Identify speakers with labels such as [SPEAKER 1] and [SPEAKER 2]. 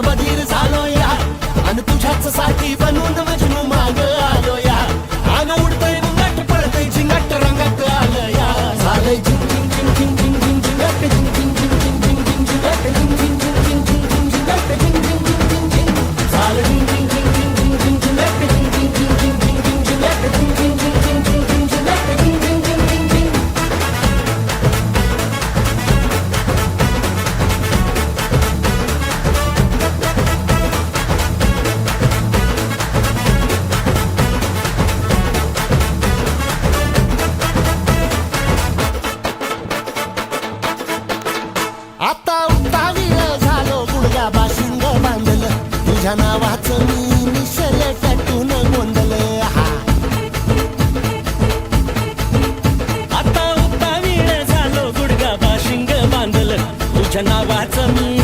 [SPEAKER 1] बधीर झालो या आणि तुझ्याच साठी बनून मजनू माग आलो या आग उडतय मुंगाट पळतय झिंगाट रंगात आलं या झालंय झिंग झिंग झिंग झिंग झिंग झिंग झिंगाट झिंग झिंग झिंग झिंग झिंग झिंग झिंगाट झिंग झिंग झिंग झिंग झिंग झिंग झिंगाट झिंग झिंग झिंग झिंग झिंग झालं झिंग झिंग झिंग झिंग झिंग झिंग झिंगाट झिंग झिंग झिंग झिंग झिंग झिंग झिंगाट झिंग झिंग झिंग झिंग झिंग झिंग झिंगाट झिंग झिंग झिंग झिंग झिंग आता उतावीळ झालो गुडघा बाशिंग बांधलं तुझ्या नावाचं मी निशल टॅटून गोंधलं
[SPEAKER 2] आता उतावीळ झालो गुडघा बाशिंग बांधलं तुझ्या नावाचं मी